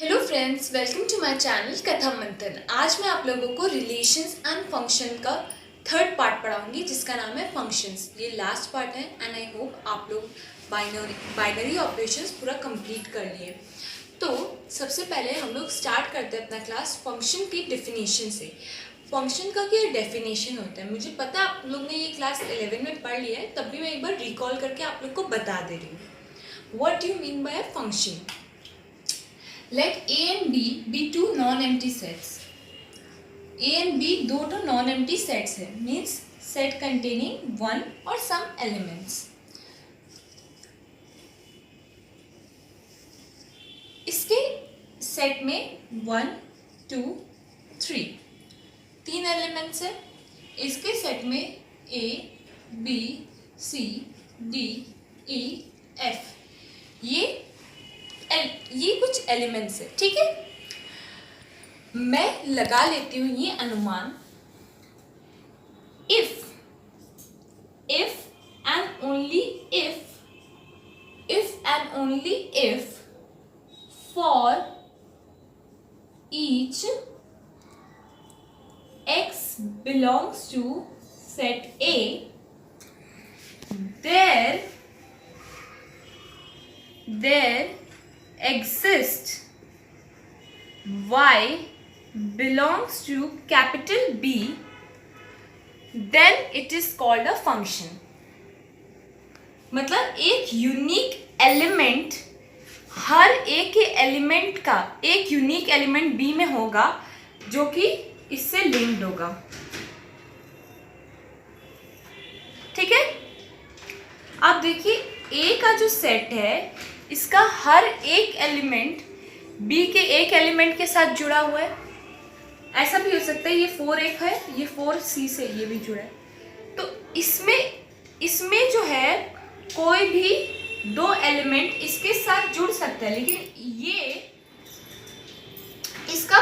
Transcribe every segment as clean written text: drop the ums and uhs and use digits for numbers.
Hello friends, welcome to my channel Katha Manthan. आज मैं आप लोगों को रिलेशंस एंड फंक्शन का थर्ड पार्ट पढ़ाऊंगी जिसका नाम है फंक्शंस। ये लास्ट पार्ट है एंड आई होप आप लोग बाइनरी ऑपरेशंस पूरा कंप्लीट कर लिए। तो सबसे पहले हम लोग स्टार्ट करते हैं अपना क्लास फंक्शन की डेफिनेशन से। फंक्शन का क्या डेफिनेशन होता है, मुझे पता है आप लोग ने ये क्लास 11 में पढ़ लिया है, तब भी मैं एक बार रिकॉल करके आप लोग को बता दे रही हूँ। What do you mean by a function? Let A and B be two non-empty sets. A and B दो तो non-empty sets है, means set containing one or some elements. इसके सेट में 1, 2, 3 तीन एलिमेंट्स है। इसके सेट में A, B, C, D, E, F ये कुछ एलिमेंट्स है, ठीक है। मैं लगा लेती हूँ ये अनुमान, if and only if for each x belongs to set A, there exists y belongs to capital B, then it is called a function. मतलब एक यूनिक एलिमेंट, हर एक एलिमेंट का एक यूनिक एलिमेंट B में होगा जो कि इससे लिंक्ड होगा, ठीक है। अब देखिए A का जो सेट है इसका हर एक एलिमेंट B के एक एलिमेंट के साथ जुड़ा हुआ है। ऐसा भी हो सकता है ये 4 एक है, ये 4 C से ये भी जुड़ा है। तो इसमें जो है कोई भी दो एलिमेंट इसके साथ जुड़ सकता है, लेकिन ये इसका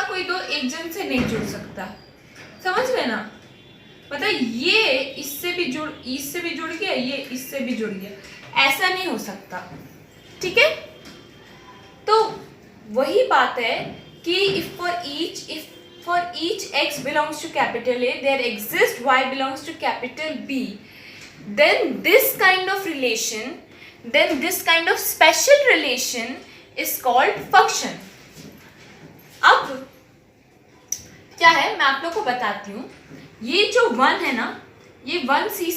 कोई दो एक जन से नहीं जुड़ सकता। समझ गए ना? मतलब ये इससे भी जुड़ गया, ये इससे भी जुड़ गया, ऐसा नहीं हो सकता, ठीक है। तो वही बात है कि if for each x belongs to capital A, there exists y belongs to capital B, then this kind of special relation is called function. अब क्या है मैं आप लोग को बताती हूँ। ये जो 1 है ना, ये 1 C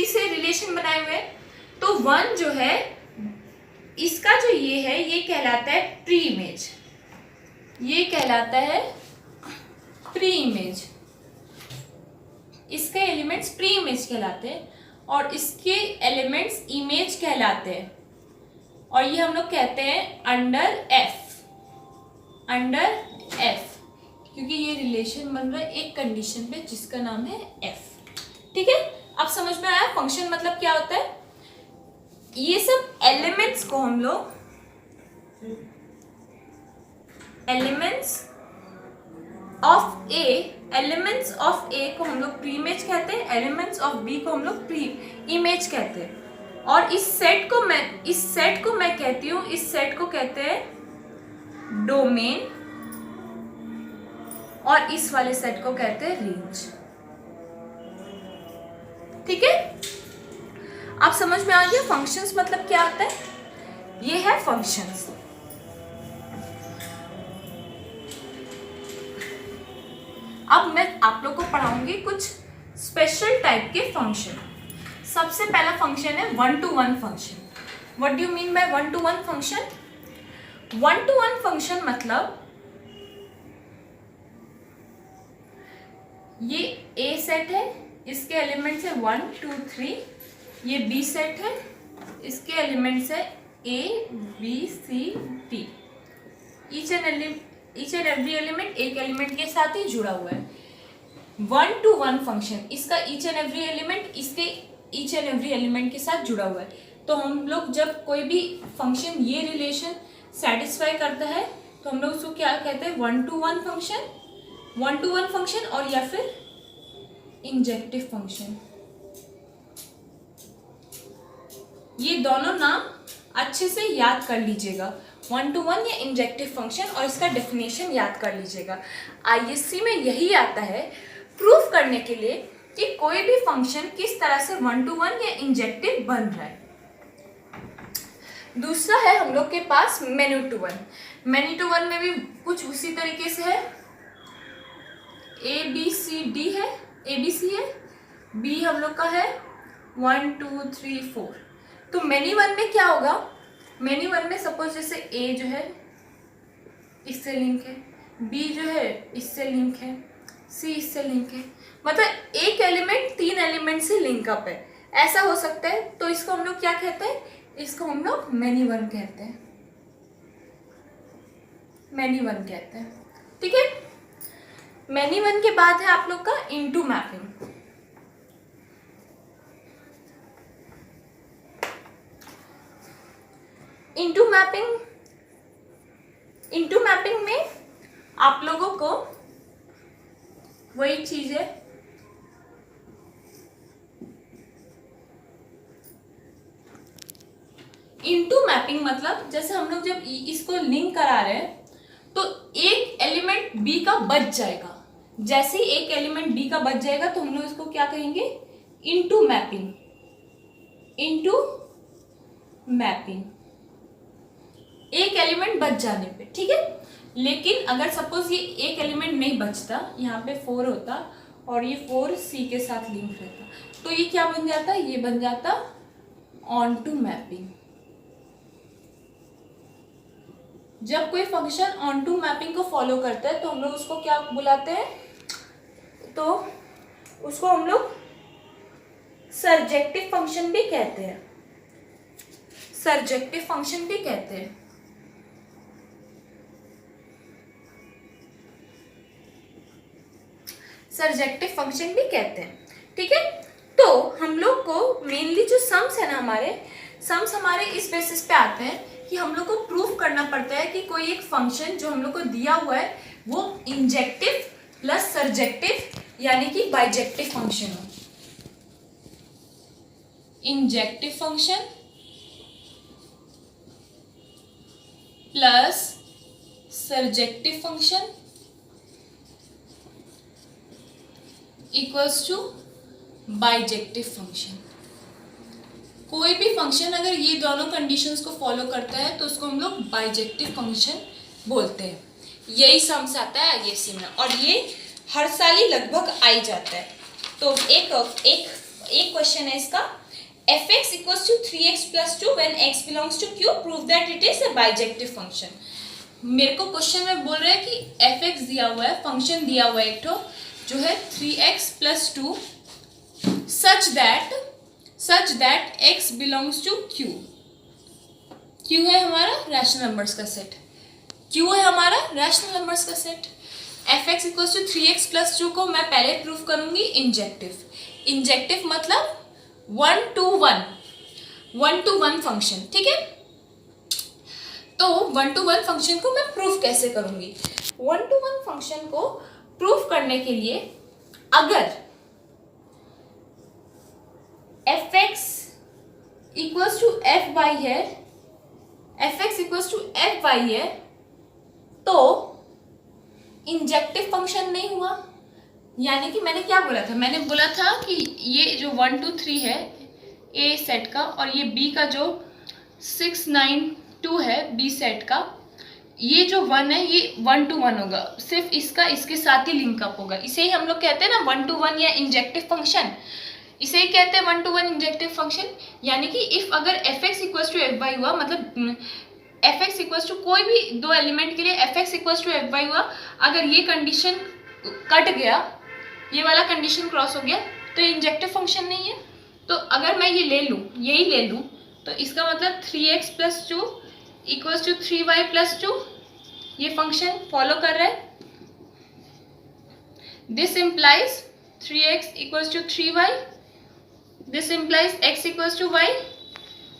से रिलेशन बनाए हुए हैं। तो 1 जो है इसका जो ये है ये कहलाता है प्री इमेज, ये कहलाता है प्री इमेज। इसके एलिमेंट्स प्री इमेज कहलाते हैं और इसके एलिमेंट्स इमेज कहलाते हैं, और ये हम लोग कहते हैं अंडर एफ, क्योंकि ये रिलेशन बन रहा है एक कंडीशन पे जिसका नाम है एफ, ठीक है। अब समझ में आया फंक्शन मतलब क्या होता है। ये सब एलिमेंट्स को हम लोग एलिमेंट्स ऑफ ए को हम लोग प्री इमेज कहते हैं, एलिमेंट्स ऑफ बी को हम लोग प्री इमेज कहते हैं। और इस सेट को मैं कहती हूँ, इस सेट को कहते हैं डोमेन, और इस वाले सेट को कहते हैं रेंज, ठीक है। आप समझ में आ गया फंक्शंस मतलब क्या होता है? ये है फंक्शंस। अब मैं आप लोग को पढ़ाऊंगी कुछ स्पेशल टाइप के फंक्शन। सबसे पहला फंक्शन है 1-to-1 function. What do you mean by 1-to-1 function? 1-to-1 function मतलब ये A सेट है, इसके एलिमेंट्स है 1, 2, 3। ये B सेट है, इसके एलिमेंट्स है A, B, C, D। Each and every element एक एलिमेंट के साथ ही जुड़ा हुआ है। 1-to-1 फंक्शन, इसका ईच एंड एवरी एलिमेंट इसके ईच एंड एवरी एलिमेंट के साथ जुड़ा हुआ है। तो हम लोग जब कोई भी फंक्शन ये रिलेशन सेटिस्फाई करता है तो हम लोग उसको क्या कहते हैं? 1-to-1 फंक्शन और या फिर इंजेक्टिव फंक्शन। ये दोनों नाम अच्छे से याद कर लीजिएगा। 1 to 1 या इंजेक्टिव फंक्शन, और इसका डेफिनेशन याद कर लीजिएगा। आईएससी में यही आता है प्रूफ करने के लिए कि कोई भी फंक्शन किस तरह से 1 to 1 या इंजेक्टिव बन रहा है। दूसरा है हम लोग के पास many to one. Many to one में भी कुछ उसी तरीके से है, ए बी सी डी है, ए बी सी है, बी हम लोग का है 1 2 3 4। तो मेनी वन में क्या होगा, मेनी वन में सपोज जैसे ए जो है इससे लिंक है, बी जो है इससे लिंक है, सी इससे लिंक है, मतलब एक एलिमेंट 3 एलिमेंट से लिंक अप है, ऐसा हो सकता है। तो इसको हम लोग क्या कहते हैं, इसको हम लोग मेनी वन कहते हैं, मेनी वन कहते हैं। ठीक है, मेनी वन के बाद है आप लोग का इनटू मैपिंग। इनटू मैपिंग में आप लोगों को वही चीज है, इनटू मैपिंग मतलब जैसे हम लोग जब इसको लिंक करा रहे हैं तो एक एलिमेंट बी का बच जाएगा। जैसे ही एक एलिमेंट बी का बच जाएगा तो हम लोग इसको क्या कहेंगे, इनटू मैपिंग, इनटू मैपिंग, एक एलिमेंट बच जाने पे। ठीक है, लेकिन अगर सपोज ये एक एलिमेंट नहीं बचता, यहाँ पे 4 होता और ये 4 सी के साथ लिंक रहता, तो ये क्या बन जाता, ये बन जाता ऑन टू मैपिंग। जब कोई फंक्शन ऑन टू मैपिंग को फॉलो करता है तो हम लोग उसको क्या बुलाते हैं, तो उसको हम लोग सर्जेक्टिव फंक्शन भी कहते हैं, सर्जेक्टिव फंक्शन भी कहते हैं। सर्जेक्टिव फंक्शन भी कहते हैं। ठीक है, तो हम लोग को मेनली जो सम्स है ना, हमारे सम्स हमारे इस बेसिस पे आते हैं कि हम लोग को प्रूफ करना पड़ता है कि कोई एक फंक्शन जो हम लोग को दिया हुआ है वो इंजेक्टिव प्लस सर्जेक्टिव यानी कि बाइजेक्टिव फंक्शन हो। Injective function plus surjective function equals to bijective function. कोई भी फंक्शन अगर ये दोनों कंडीशंस को फॉलो करता है तो उसको हम लोग बाइजेक्टिव फंक्शन बोलते हैं। यही सम्स आता है आईएससी में और ये हर साल ही लगभग आ ही जाता है। तो एक क्वेश्चन है इसका, fx equals to 3x plus 2 when x belongs to q, prove that it is a bijective function. मेरे को क्वेश्चन में बोल रहा है कि fx दिया हुआ है, फंक्शन दिया हुआ है एक तो जो है 3x plus 2 such that x belongs to q। q है हमारा रैशनल नंबर्स का सेट, q है हमारा रैशनल नंबर्स का set. fx equals to 3x plus 2 को मैं पहले प्रूफ करूंगी इंजेक्टिव। इंजेक्टिव मतलब 1 to 1 फंक्शन। ठीक है, तो 1 to 1 फंक्शन को मैं प्रूफ कैसे करूंगी, 1 to 1 फंक्शन को प्रूफ करने के लिए अगर fx इक्वल्स टू fy है, fx इक्वल्स टू fy है तो इंजेक्टिव फंक्शन नहीं हुआ। यानी कि मैंने क्या बोला था, मैंने बोला था कि ये जो 1 2 3 है ए सेट का और ये बी का जो 6 9 2 है बी सेट का, ये जो 1 है ये 1 to 1 होगा, सिर्फ इसका इसके साथ ही लिंकअप होगा। इसे ही हम लोग कहते हैं ना 1 to 1 या इंजेक्टिव फंक्शन, इसे ही कहते हैं 1 to 1 इंजेक्टिव फंक्शन। यानी कि इफ अगर fx इक्वल्स टू fy हुआ, मतलब fx इक्वल्स टू कोई भी दो एलिमेंट के लिए fx इक्वल्स टू fy हुआ, अगर ये कंडीशन कट गया, ये वाला कंडीशन क्रॉस हो गया तो ये इंजेक्टिव फंक्शन नहीं है। तो अगर मैं ये ले लूँ, यही ले लूँ, तो इसका मतलब 3x plus 2 equals to 3y plus 2 ये फंक्शन फॉलो कर रहा है। This implies 3x equals to 3y, this implies x equals to y।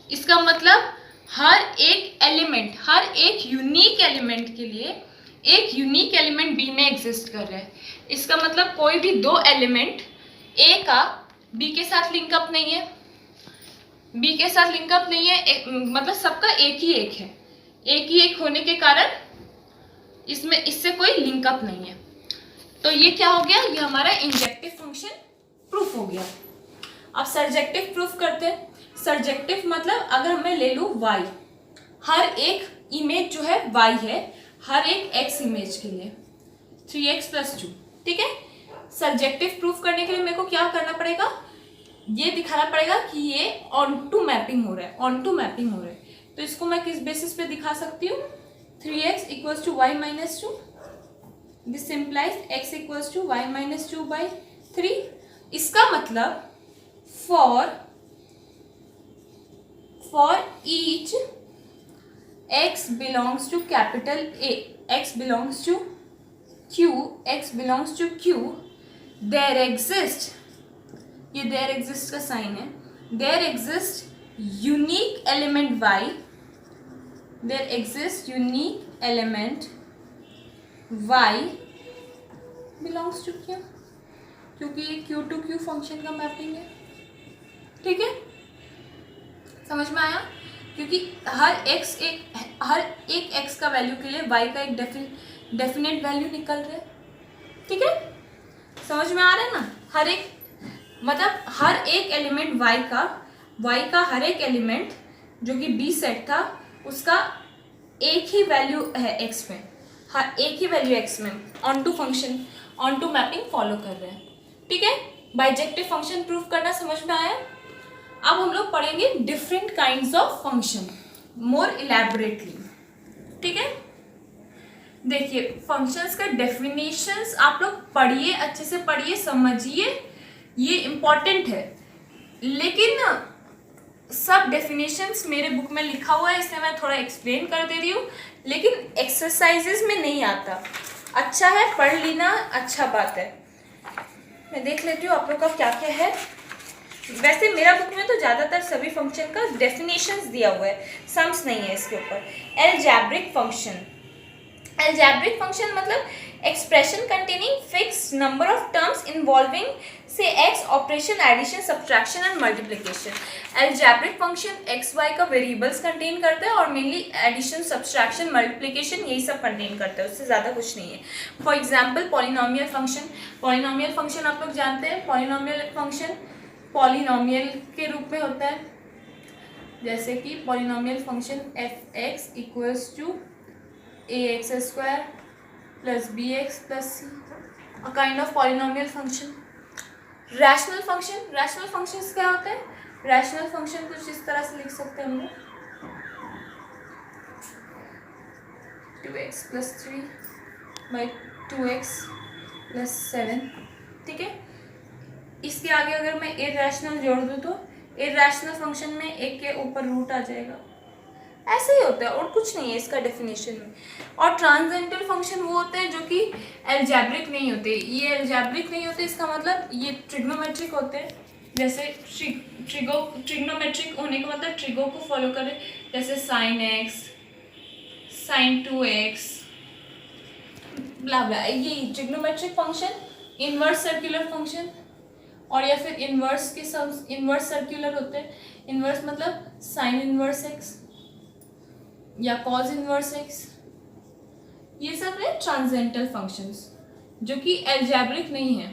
इसका मतलब हर एक एलिमेंट, हर एक यूनिक एलिमेंट के लिए एक यूनिक एलिमेंट b में एग्जिस्ट कर रहा है। इसका मतलब कोई भी दो एलिमेंट a का b के साथ लिंकअप नहीं है, b के साथ लिंकअप नहीं है, मतलब सबका एक ही एक है। एक ही एक होने के कारण इसमें इससे कोई लिंकअप नहीं है। तो ये क्या हो गया, ये हमारा इंजेक्टिव फंक्शन प्रूफ हो गया। अब सर्जेक्टिव प्रूफ करते हैं। सर्जेक्टिव मतलब अगर मैं ले लूँ y, हर एक इमेज जो है y है, हर एक x इमेज के लिए 3x + 2, ठीक है। सर्जेक्टिव प्रूफ करने के लिए मेरे को क्या करना पड़ेगा, ये दिखाना पड़ेगा कि ये ऑन टू मैपिंग हो रहा है, ऑन टू मैपिंग हो रहा है। तो इसको मैं किस बेसिस पे दिखा सकती हूँ, 3x = y - 2, this implies x = y - 2/3। इसका मतलब for each x belongs to capital A, x belongs to Q, x belongs to Q, there exists, ये there exists का साइन है, there exists unique element y, there exists unique element y belongs to Q, क्योंकि ये Q to Q function का mapping है, ठीक है। समझ में आया, क्योंकि हर एक x का वैल्यू के लिए y का एक डेफिनेट वैल्यू निकल रहा है, ठीक है। समझ में आ रहा है ना, हर एक मतलब हर एक एलिमेंट y का हर एक एलिमेंट जो कि b सेट था उसका एक ही वैल्यू है x में, हर एक ही वैल्यू x में onto function, onto mapping follow कर रहे हैं, ठीक है। बाइजेक्टिव फंक्शन प्रूफ करना समझ में आया। अब हम लोग पढ़ेंगे different kinds of function more elaborately, ठीक है। देखिए फंक्शंस का डेफिनेशंस आप लोग पढ़िए, अच्छे से पढ़िए, समझिए, ये इम्पॉर्टेंट है। लेकिन सब डेफिनेशंस मेरे बुक में लिखा हुआ है, इसलिए मैं थोड़ा एक्सप्लेन कर दे रही हूँ, लेकिन एक्सरसाइजेज में नहीं आता। अच्छा है, पढ़ लेना, अच्छा बात है। मैं देख लेती हूँ आप लोग का क्या क्या है। वैसे मेरा बुक में तो ज़्यादातर सभी फंक्शन का डेफिनेशंस दिया हुआ है, सम्स नहीं है इसके ऊपर। एलजेब्रिक फंक्शन, एलजेब्रिक फंक्शन मतलब expression containing fixed number of terms involving से x, operation, addition, subtraction and multiplication. Algebraic function x y का वेरिएबल्स कंटेन करता है और मेनली एडिशन, सब्ट्रैक्शन, मल्टीप्लिकेशन यही सब कंटेन करता है, उससे ज़्यादा कुछ नहीं है। For example polynomial function, polynomial function आप लोग जानते हैं, पॉलिनोमियल फंक्शन पॉलिनोमियल के रूप में होता है, जैसे कि polynomial function f(x) = ax² + bx + c, a kind of polynomial function. Rational function, rational functions क्या होते हैं, रैशनल फंक्शन कुछ इस तरह से लिख सकते हैं हम लोग, 2x + 3/2x + 7, ठीक है। इसके आगे अगर मैं इरैशनल जोड़ दूँ तो इरैशनल फंक्शन में एक के ऊपर रूट आ जाएगा, ऐसे ही होता है और कुछ नहीं है इसका डेफिनेशन में। और ट्रांसेंडेंटल फंक्शन वो होते हैं जो कि एल्जेब्रिक नहीं होते, ये एल्जेब्रिक नहीं होते, इसका मतलब ये ट्रिग्नोमेट्रिक होते हैं, जैसे ट्रिग्नोमेट्रिक होने का मतलब ट्रिगो को फॉलो करें, जैसे sin x, sin 2x, ब्ला ब्ला, ये trigonometric function. Inverse circular function और या फिर इन्वर्स के सब इन्वर्स सर्कुलर होते हैं, इन्वर्स मतलब साइन इन्वर्स x या कॉज इन्वर्स x, ये सब है ट्रांसेंडेंटल फंक्शंस जो कि एल्जेब्रिक नहीं है,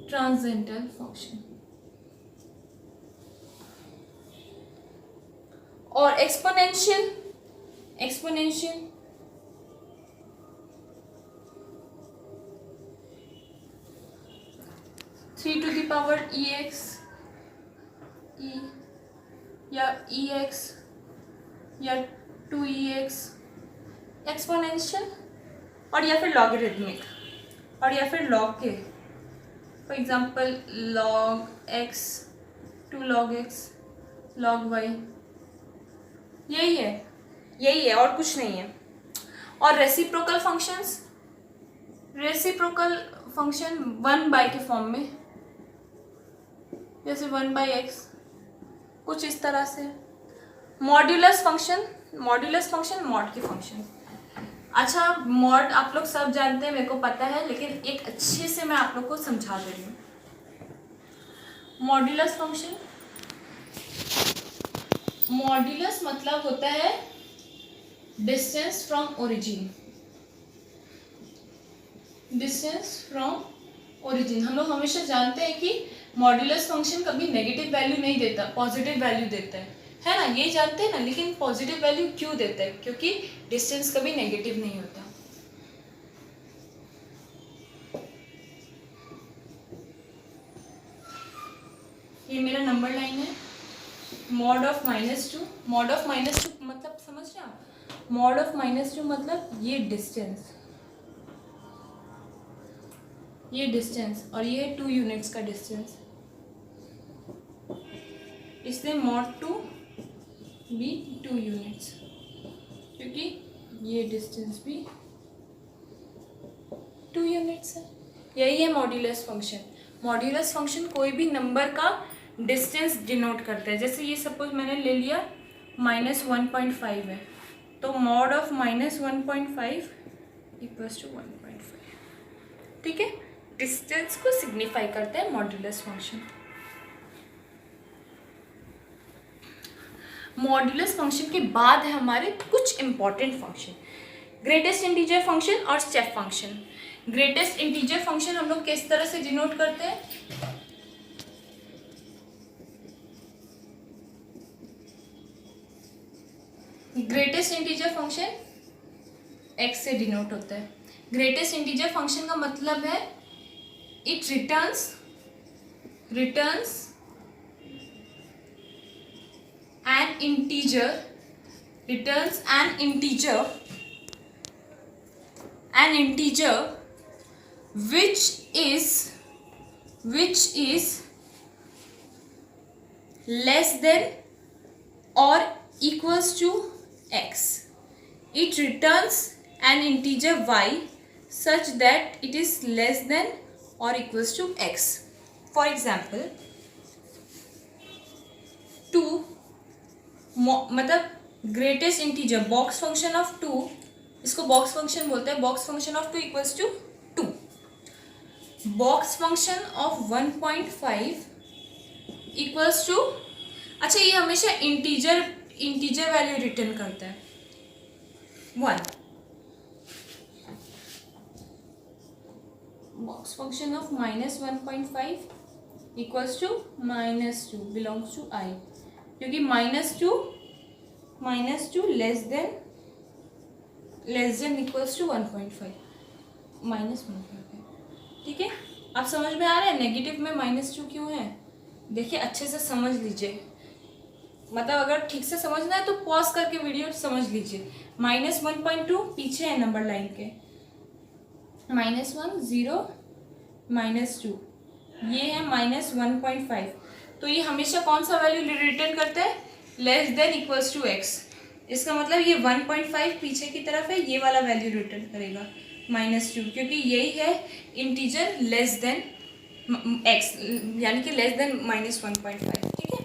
ट्रांसेंडेंटल फंक्शन। और एक्सपोनेंशियल, एक्सपोनेंशियल 3 ex e या ex या 2ex, एक्सपोनेंशियल। और या फिर लॉगरिथमिक, और या फिर लॉग के, for example log x, 2 log x, log y, यही है और कुछ नहीं है। और रेसिप्रोकल फंक्शंस, रेसिप्रोकल फंक्शन 1/, के फॉर्म में, जैसे 1/x, कुछ इस तरह से। Modulus function, modulus function mod के फंक्शन। अच्छा मॉड आप लोग सब जानते हैं, मेरे को पता है, लेकिन एक अच्छे से मैं आप लोग को समझा दे रही हूँ। मॉड्यूलस फंक्शन, मॉड्यूलस मतलब होता है distance from origin, distance from origin. हम लोग हमेशा जानते हैं कि मॉड्यूलस फंक्शन कभी नेगेटिव वैल्यू नहीं देता, पॉजिटिव वैल्यू देता है ना, ये जानते हैं ना। लेकिन पॉजिटिव वैल्यू क्यों देता है? क्योंकि डिस्टेंस कभी नेगेटिव नहीं होता। ये मेरा नंबर लाइन है, मॉड ऑफ -2, मॉड ऑफ -2 मतलब समझ रहे आप? मॉड ऑफ -2 मतलब ये डिस्टेंस, ये डिस्टेंस और ये 2 यूनिट्स का डिस्टेंस, इसलिए मॉड 2 भी 2 यूनिट्स, क्योंकि ये डिस्टेंस भी 2 यूनिट्स है। यही है मॉड्यूलस फंक्शन। मॉड्यूलस फंक्शन कोई भी नंबर का डिस्टेंस डिनोट करता है। जैसे ये सपोज मैंने ले लिया -1.5 है, तो मॉड ऑफ -1.5 इक्वल्स टू 1.5, ठीक है। डिस्टेंस को सिग्निफाई करता है मॉड्यूलस फंक्शन। मॉड्यूलस फंक्शन के बाद है हमारे कुछ important function, greatest integer function और step function. Greatest integer function हम लोग किस तरह से डिनोट करते हैं? ग्रेटेस्ट इंटीजर फंक्शन x से डिनोट होता है। ग्रेटेस्ट इंटीजर फंक्शन का मतलब है it returns an integer which is less than or equals to x. It returns an integer y such that it is less than or equals to x. For example, 2 मतलब greatest integer box function of 2, इसको box function बोलते हैं। Box function of 2 equals to 2, box function of 1.5 equals to, अच्छा ये हमेशा integer value return करता है 1। Box function of -1.5 equals to -2 belongs to I, क्योंकि -2 लेस देन इक्वल्स टू 1.5 -1.5, ठीक है। आप समझ में आ रहा है नेगेटिव में -2 क्यों है? देखिए अच्छे से समझ लीजिए, मतलब अगर ठीक से समझना है तो पॉज करके वीडियो समझ लीजिए। -1.2 पीछे है नंबर लाइन के, -1 0 -2 ये है -1.5, तो ये हमेशा कौन सा वैल्यू रिटर्न करता है? Less than equals to x। इसका मतलब ये 1.5 पीछे की तरफ है, ये वाला वैल्यू रिटर्न करेगा -2, क्योंकि यही है इंटीजर लेस देन x, यानी कि लेस देन -1.5, ठीक है।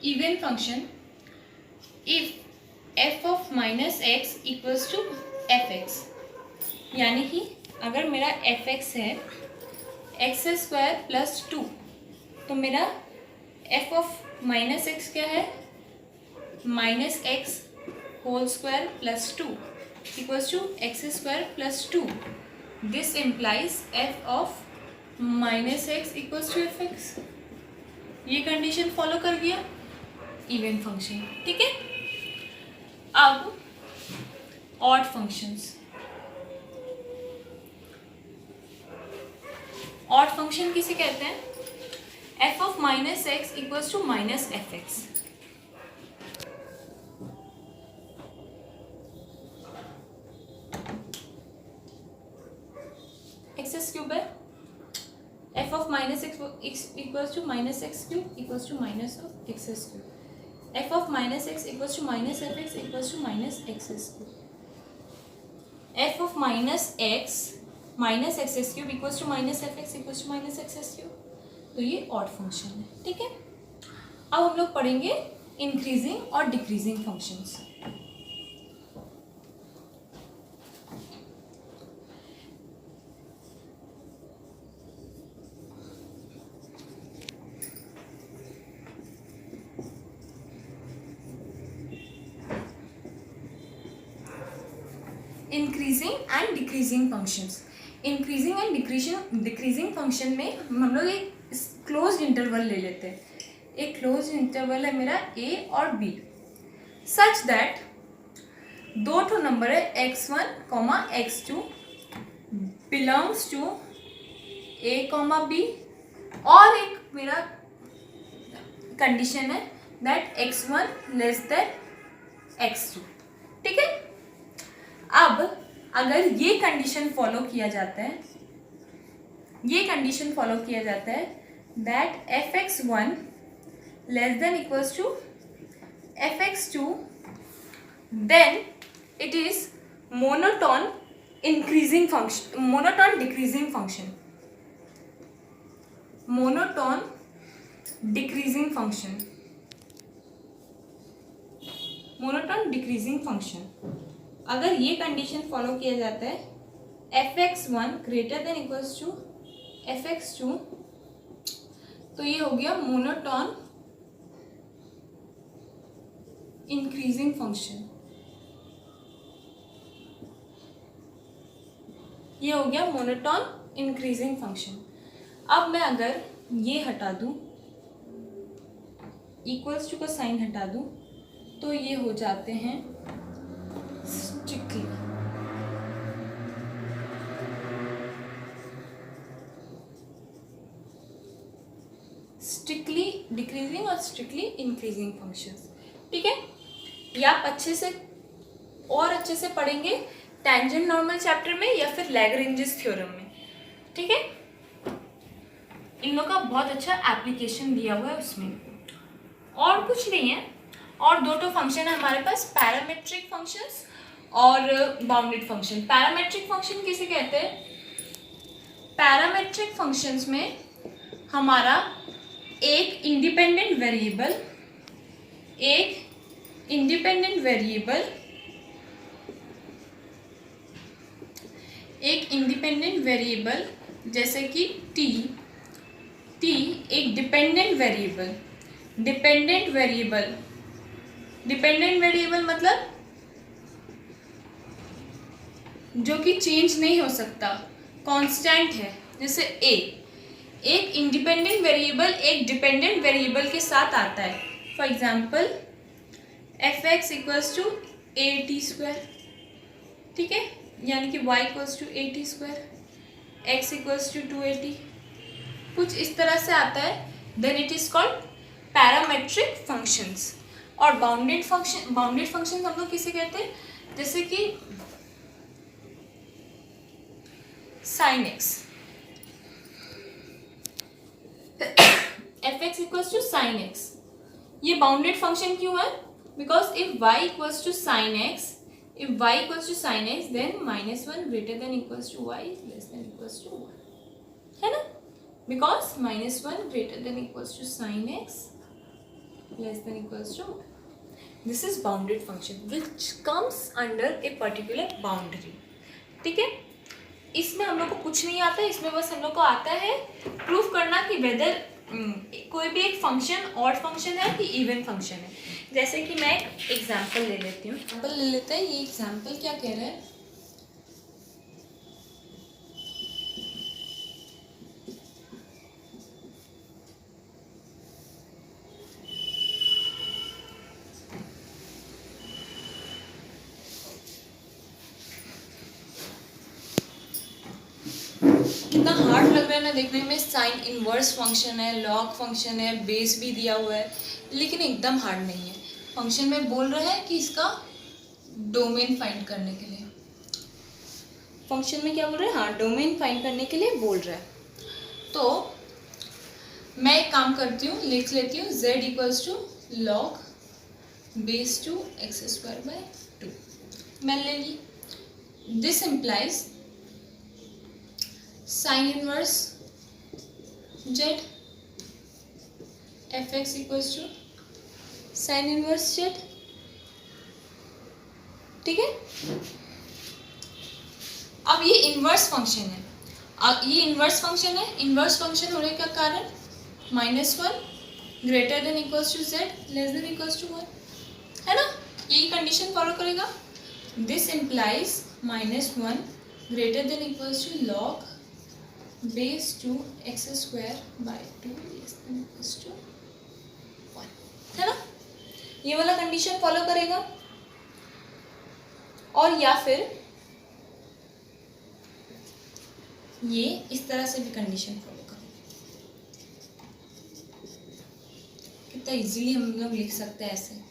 Even function, if f of -x equals to fx, यानी कि अगर मेरा fx है x² प्लस 2, तो मेरा f ऑफ -x क्या है? -x whole square plus 2 equals to x² plus 2। This implies f of -x equals to fx। ये कंडीशन फॉलो कर गया इवन फंक्शन, ठीक है। अब ऑड फंक्शंस, ऑड फंक्शन किसे कहते हैं? f of -x equals to -fx। X cube है, f of -x equals to -x³ equals to -x³। f of -x equals to -fx equals to -x³। f of -x³ equals to -fx equals to -x³। तो ये odd function है, ठीक है। अब हम लोग पढ़ेंगे इंक्रीजिंग और decreasing functions. Increasing and decreasing functions. Increasing and decreasing function में हम लोग एक क्लोज इंटरवल ले लेते हैं। एक क्लोज इंटरवल है मेरा a और b, सच दैट दो ठो नंबर है x1, x2 belongs to a, b, और एक मेरा कंडीशन है that x1 less than x2। ठीक है, अब अगर ये कंडीशन फॉलो किया जाता है, ये कंडीशन फॉलो किया जाता है that fx1 less than equals to fx2, then it is monotone increasing function, monotone decreasing function, monotone decreasing function, monotone decreasing function. अगर ये कंडीशन फॉलो किया जाता है fx1 greater than equals to fx2, तो ये हो गया मोनोटोन इंक्रीजिंग फंक्शन, ये हो गया मोनोटोन इंक्रीजिंग फंक्शन। अब मैं अगर ये हटा दूं, इक्वल्स टू का साइन हटा दूं, तो ये हो जाते हैं स्ट्रिक्टली, स्ट्रिक्टली डिक्रीजिंग और स्ट्रिक्टली इंक्रीजिंग फंक्शंस। ठीक है, ये आप अच्छे से और अच्छे से पढ़ेंगे टेंजेंट नॉर्मल चैप्टर में या फिर लैग्रेंजेस थ्योरम में। ठीक है, इन लोगों का बहुत अच्छा एप्लीकेशन दिया हुआ है उसमें, और कुछ नहीं है। और दो तो फंक्शन है हमारे पास, पैरामेट्रिक फंक्शंस और बाउंडेड फंक्शन। पैरामेट्रिक फंक्शन किसे कहते हैं? पैरामेट्रिक फंक्शंस में हमारा एक इंडिपेंडेंट वेरिएबल, एक इंडिपेंडेंट वेरिएबल, एक इंडिपेंडेंट वेरिएबल जैसे कि t एक dependent variable, dependent variable, dependent variable मतलब जो कि चेंज नहीं हो सकता, कांस्टेंट है। जैसे a एक इंडिपेंडेंट वेरिएबल एक डिपेंडेंट वेरिएबल के साथ आता है। For example fx equals to a² ठीक है, यानी कि y equals to a² x equals to 2at, कुछ इस तरह से आता है, then it is called parametric functions. और बाउंडेड फंक्शन हम लोग किसे कहते हैं? जैसे कि sin x, fx equals to sin x, ये बाउंडेड फंक्शन क्यों है? Because if y equals to sin x, if y equals to sin x, then -1 greater than equals to y less than equals to 1, है ना? Because -1 greater than equals to sin x less than equals to 1. This is bounded function which comes under a particular boundary. ठीक है, इसमें हम लोग को कुछ नहीं आता है, इसमें बस हम लोग को आता है प्रूफ करना कि वेदर कोई भी एक फंक्शन ऑड फंक्शन है कि इवन फंक्शन है। जैसे कि मैं एक एग्जाम्पल ले लेती हूँ, एग्जाम्पल ले लेते हैं। ये एग्जाम्पल क्या कह रहा है? कितना हार्ड लग रहा है ना देखने में। साइन इनवर्स फंक्शन है, लॉग फंक्शन है, बेस भी दिया हुआ है, लेकिन एकदम हार्ड नहीं है। फंक्शन में बोल रहा है कि इसका डोमेन फाइंड करने के लिए, फंक्शन में क्या बोल रहा है? हाँ, डोमेन फाइंड करने के लिए बोल रहा है। तो मैं एक काम करती हूँ, लिख लेती हूँ z equals to log base two x²/2 मैं ले ली। This implies sine inverse z fx equals to sine inverse z। ठीक है, अब ये इनवर्स फंक्शन है, अब ये इनवर्स फंक्शन है। इनवर्स फंक्शन होने का कारण -1 greater than equals to z less than equals to 1, है ना? यही कंडीशन फॉलो करेगा। This implies -1 greater than equals to log base 2 x square by 2 equals to 1, है ना। ये वाला कंडीशन फॉलो करेगा। और या फिर ये इस तरह से भी कंडीशन फॉलो करेगा। कितना इजीली हम लोग लिख सकते हैं ऐसे।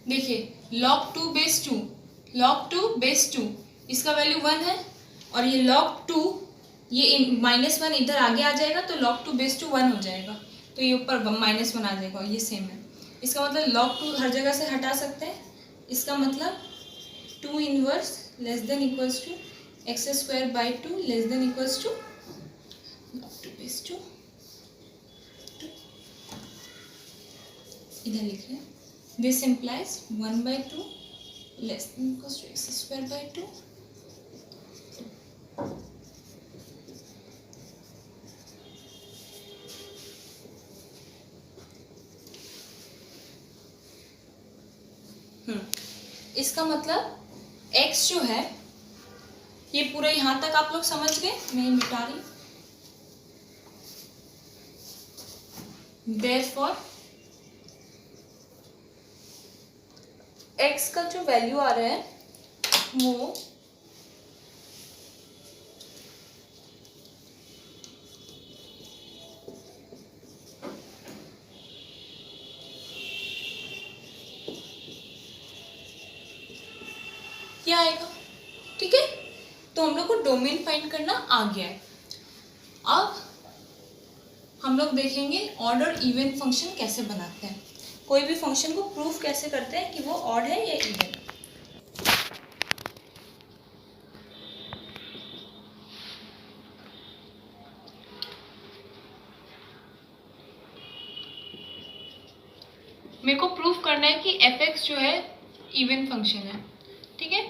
देखिए log 2 बेस 2 इसका वैल्यू 1 है, और ये log 2 ये -1 इधर आगे आ जाएगा तो log 2 बेस 2 1 हो जाएगा, तो ये ऊपर -1 आ जाएगा, ये सेम है। इसका मतलब log 2 हर जगह से हटा सकते हैं। इसका मतलब 2 inverse less than equals to x square by 2 less than equals to log 2 base 2 इधर लिख रहे हैं। This implies 1/2 less than equals to x square by 2. इसका मतलब x जो है ये पूरा यहाँ तक आप लोग समझ गए, मैं मिटा रही। Therefore x का जो वैल्यू आ रहा है वो क्या आएगा, ठीक है। तो हम लोग को डोमेन फाइंड करना आ गया है। अब हम लोग देखेंगे ऑड और इवन फंक्शन कैसे बनाते हैं, कोई भी फंक्शन को प्रूफ कैसे करते हैं कि वो ऑड है या इवन। मेरे को प्रूफ करना है कि f(x) जो है इवन फंक्शन है, ठीक है,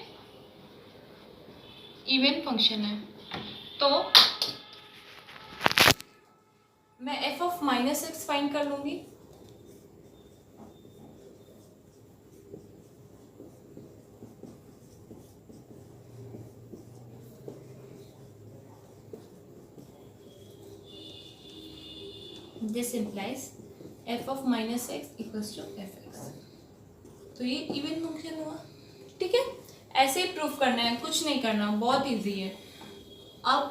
इवन फंक्शन है। तो मैं f(-x) फाइंड कर लूंगी। This implies f(-x) equals to f(x). तो ये इवन फंक्शन हुआ, ठीक है। ऐसे ही प्रूफ करना है, कुछ नहीं करना, बहुत इजी है। अब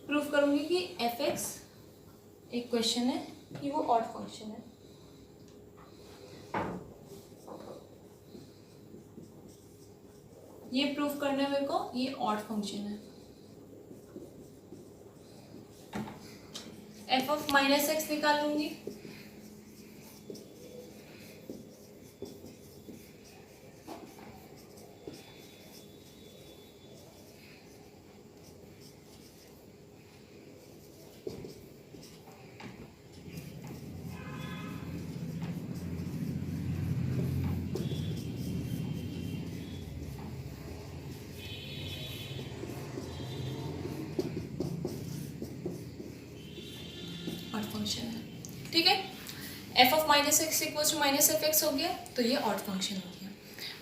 प्रूफ करूंगी कि f(x) एक क्वेश्चन है कि वो ऑड फंक्शन है। ये प्रूफ करना है मेरे को, ये ऑड फंक्शन है। f(-x) निकाल लूंगी। फंक्शन है, ठीक है। f(-x) इक्वल्स टू -f(x) हो गया, तो ये ऑड फंक्शन हो गया।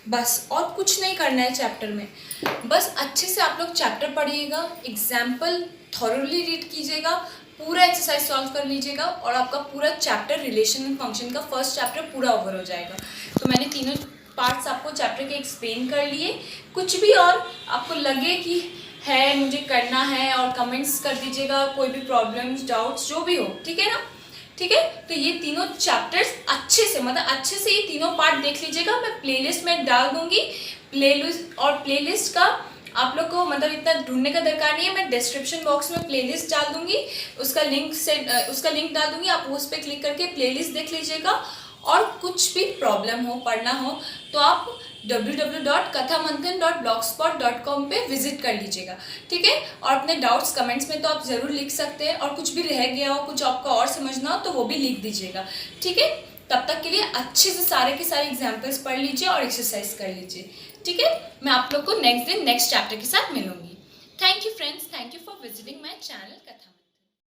बस और कुछ नहीं करना है चैप्टर में, बस अच्छे से आप लोग चैप्टर पढ़िएगा, एग्जाम्पल थॉरोली रीड कीजिएगा, पूरा एक्सरसाइज सॉल्व कर लीजिएगा, और आपका पूरा चैप्टर रिलेशन एंड फंक्शन का फर्स्ट चैप्टर पूरा ओवर हो जाएगा। तो मैंने तीनों पार्ट्स आपको चैप्टर के एक्सप्लेन कर लिए। कुछ भी और आपको लगे कि है मुझे करना है, और कमेंट्स कर दीजिएगा, कोई भी प्रॉब्लम्स डाउट्स जो भी हो, ठीक है ना, ठीक है। तो ये तीनों चैप्टर्स अच्छे से, मतलब अच्छे से ये तीनों पार्ट देख लीजिएगा। मैं प्लेलिस्ट में डाल दूंगी, प्लेलिस्ट, और प्लेलिस्ट का आप लोग को मतलब इतना ढूंढने का दरकार नहीं है, मैं डिस्क्रिप्शन बॉक्स में प्लेलिस्ट डाल दूंगी, उसका लिंक डाल दूंगी, आप उस पर क्लिक करके प्लेलिस्ट देख लीजिएगा। और कुछ भी प्रॉब्लम हो, पढ़ना हो, तो आप www.kathamanthan.blogspot.com पे विजिट कर लीजिएगा, ठीक है। और अपने डाउट्स कमेंट्स में तो आप ज़रूर लिख सकते हैं, और कुछ भी रह गया हो, कुछ आपका और समझना हो, तो वो भी लिख दीजिएगा, ठीक है। तब तक के लिए अच्छे से सारे के सारे एग्जाम्पल्स पढ़ लीजिए और एक्सरसाइज कर लीजिए, ठीक है। मैं आप लोग को नेक्स्ट दिन नेक्स्ट चैप्टर के साथ मिलूंगी। Thank you friends, thank you for visiting my channel कथा।